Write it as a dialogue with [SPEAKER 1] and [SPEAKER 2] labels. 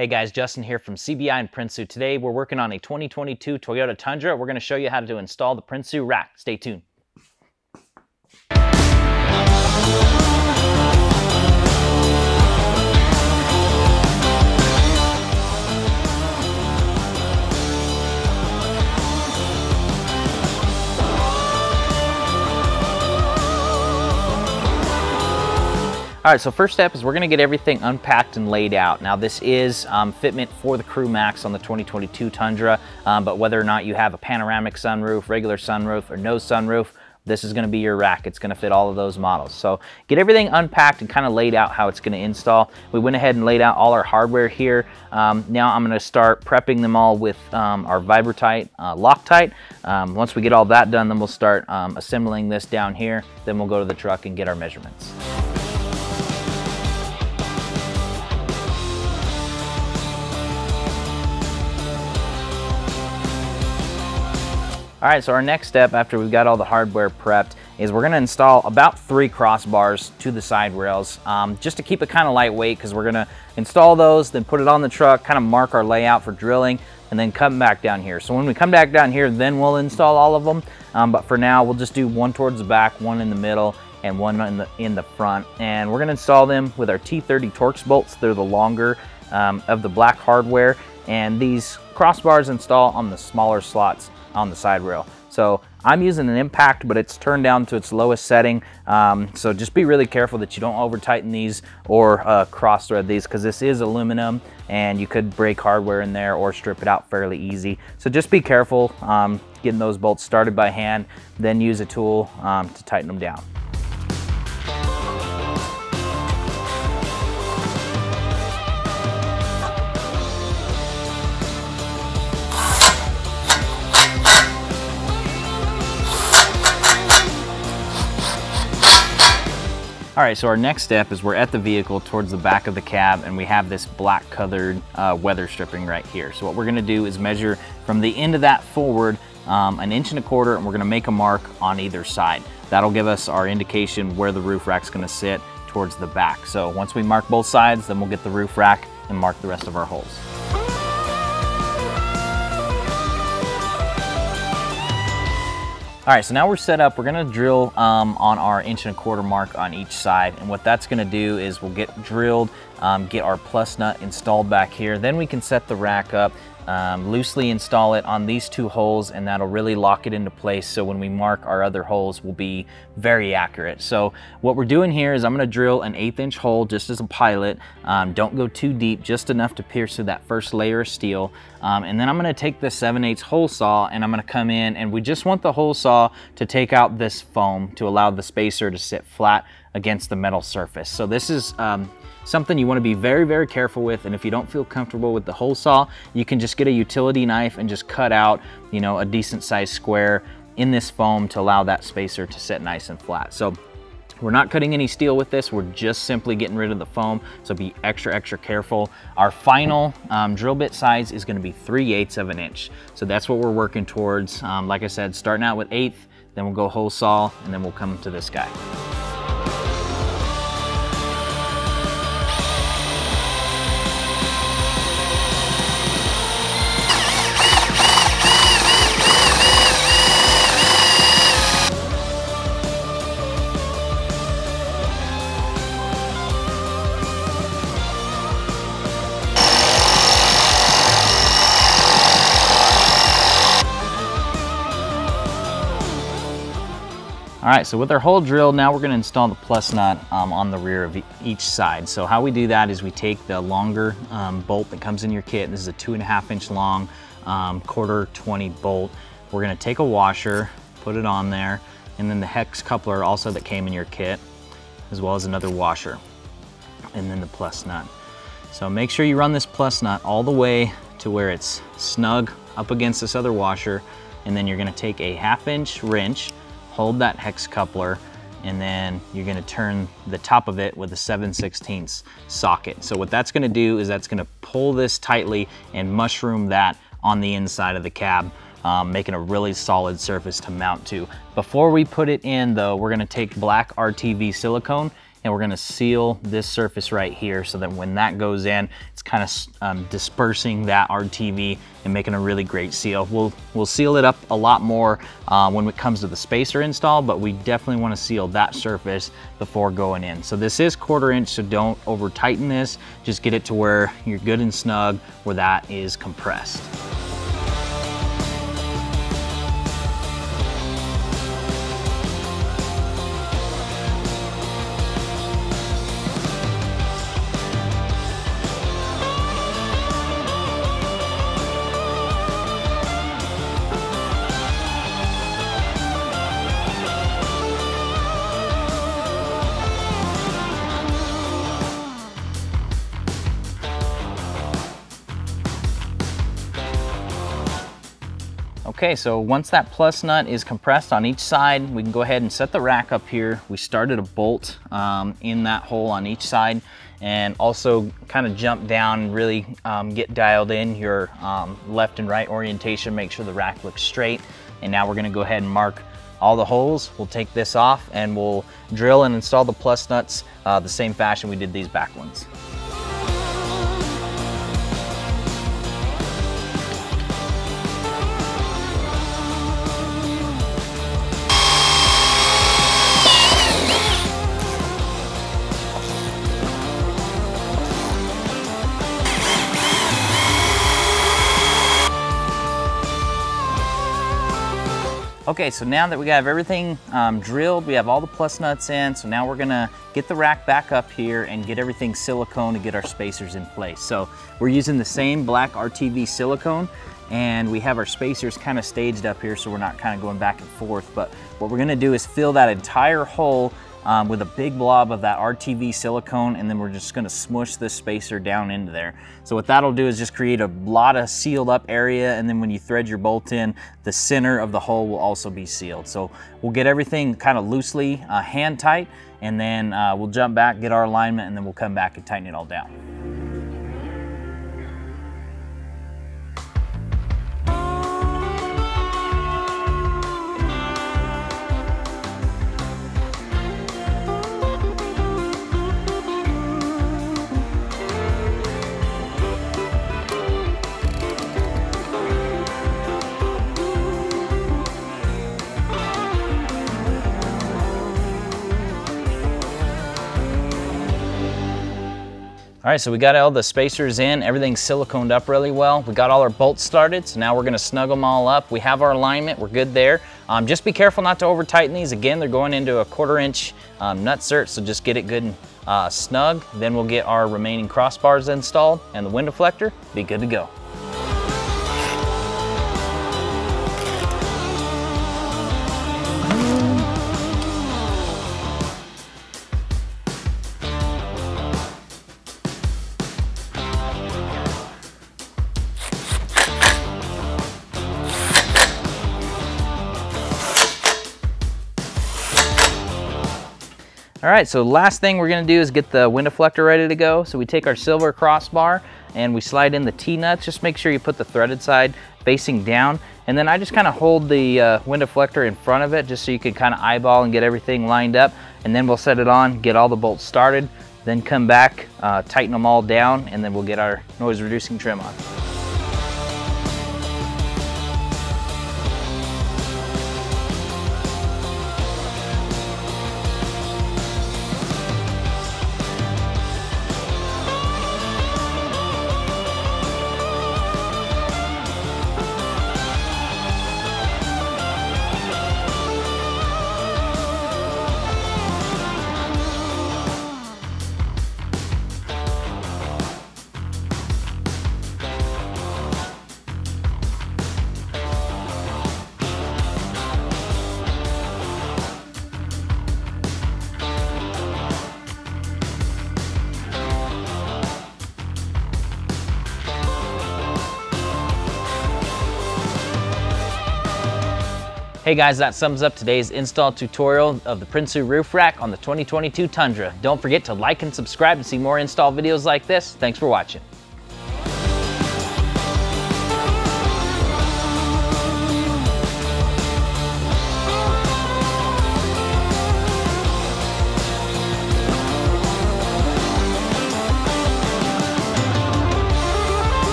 [SPEAKER 1] Hey guys, Justin here from CBI and Prinsu. Today we're working on a 2022 Toyota Tundra. We're going to show you how to install the Prinsu rack. Stay tuned. All right, so first step is we're gonna get everything unpacked and laid out. Now this is fitment for the Crewmax on the 2022 Tundra, but whether or not you have a panoramic sunroof, regular sunroof, or no sunroof, this is gonna be your rack. It's gonna fit all of those models. So get everything unpacked and kind of laid out how it's gonna install. We went ahead and laid out all our hardware here. Now I'm gonna start prepping them all with our Vibrotite Loctite. Once we get all that done, then we'll start assembling this down here. Then we'll go to the truck and get our measurements. All right, so our next step after we've got all the hardware prepped is we're gonna install about 3 crossbars to the side rails, just to keep it kind of lightweight, because we're gonna install those, then put it on the truck, kind of mark our layout for drilling, and then come back down here. So when we come back down here, then we'll install all of them. But for now, we'll just do one towards the back, one in the middle, and one in the front. And we're gonna install them with our T30 Torx bolts. They're the longer of the black hardware. And these crossbars install on the smaller slots on the side rail. So I'm using an impact, but it's turned down to its lowest setting. So just be really careful that you don't over tighten these or cross thread these, because this is aluminum and you could break hardware in there or strip it out fairly easy. So just be careful getting those bolts started by hand, then use a tool to tighten them down. All right, so our next step is we're at the vehicle towards the back of the cab, and we have this black colored weather stripping right here. So what we're gonna do is measure from the end of that forward 1.25 inches, and we're gonna make a mark on either side. That'll give us our indication where the roof rack's gonna sit towards the back. So once we mark both sides, then we'll get the roof rack and mark the rest of our holes. All right, so now we're set up. We're gonna drill on our 1.25 inch mark on each side. And what that's gonna do is we'll get drilled, get our plus nut installed back here. Then we can set the rack up, loosely install it on these 2 holes, and that'll really lock it into place. So when we mark our other holes, we'll be very accurate. So what we're doing here is I'm gonna drill an 1/8 inch hole just as a pilot. Don't go too deep, just enough to pierce through that first layer of steel. And then I'm gonna take the 7/8 hole saw, and I'm gonna come in, and we just want the hole saw to take out this foam to allow the spacer to sit flat against the metal surface. So this is something you want to be very, very careful with. And if you don't feel comfortable with the hole saw, you can just get a utility knife and just cut out, you know, a decent sized square in this foam to allow that spacer to sit nice and flat. So we're not cutting any steel with this. We're just simply getting rid of the foam. So be extra, extra careful. Our final drill bit size is going to be 3/8 of an inch. So that's what we're working towards. Like I said, starting out with 1/8, then we'll go hole saw, and then we'll come to this guy. All right, so with our hole drilled, now we're gonna install the plus nut on the rear of each side. So how we do that is we take the longer bolt that comes in your kit. This is a 2.5 inch long, 1/4-20 bolt. We're gonna take a washer, put it on there, and then the hex coupler also that came in your kit, as well as another washer, and then the plus nut. So make sure you run this plus nut all the way to where it's snug up against this other washer, and then you're gonna take a 1/2 inch wrench, hold that hex coupler, and then you're gonna turn the top of it with a 7/16 socket. So what that's gonna do is that's gonna pull this tightly and mushroom that on the inside of the cab, making a really solid surface to mount to. Before we put it in though, we're gonna take black RTV silicone and we're gonna seal this surface right here so that when that goes in, It's kind of dispersing that RTV and making a really great seal. We'll seal it up a lot more when it comes to the spacer install, but we definitely want to seal that surface before going in. So this is 1/4 inch, so don't over tighten this. Just get it to where you're good and snug, where that is compressed. Okay, so once that plus nut is compressed on each side, we can go ahead and set the rack up here. We started a bolt in that hole on each side, and also kind of jump down and really get dialed in your left and right orientation, make sure the rack looks straight. And now we're gonna go ahead and mark all the holes. We'll take this off and we'll drill and install the plus nuts the same fashion we did these back ones. Okay, so now that we have everything drilled, we have all the plus nuts in, so now we're gonna get the rack back up here and get everything silicone to get our spacers in place. So we're using the same black RTV silicone, and we have our spacers kind of staged up here so we're not kind of going back and forth. But what we're gonna do is fill that entire hole with a big blob of that RTV silicone, and then we're just gonna smush this spacer down into there. So what that'll do is just create a lot of sealed up area, and then when you thread your bolt in, the center of the hole will also be sealed. So we'll get everything kind of loosely hand tight, and then we'll jump back, get our alignment, and then we'll come back and tighten it all down. All right, so we got all the spacers in, everything's siliconed up really well. We got all our bolts started, so now we're gonna snug them all up. We have our alignment, we're good there. Just be careful not to over tighten these. Again, they're going into a 1/4 inch nut cert, so just get it good and snug. Then we'll get our remaining crossbars installed and the wind deflector, be good to go. All right, so last thing we're gonna do is get the wind deflector ready to go. So we take our silver crossbar and we slide in the T-nuts. Just make sure you put the threaded side facing down. And then I just kind of hold the wind deflector in front of it just so you can kind of eyeball and get everything lined up. And then we'll set it on, get all the bolts started, then come back, tighten them all down, and then we'll get our noise reducing trim on. Hey guys, that sums up today's install tutorial of the Prinsu Roof Rack on the 2022 Tundra. Don't forget to like and subscribe to see more install videos like this. Thanks for watching.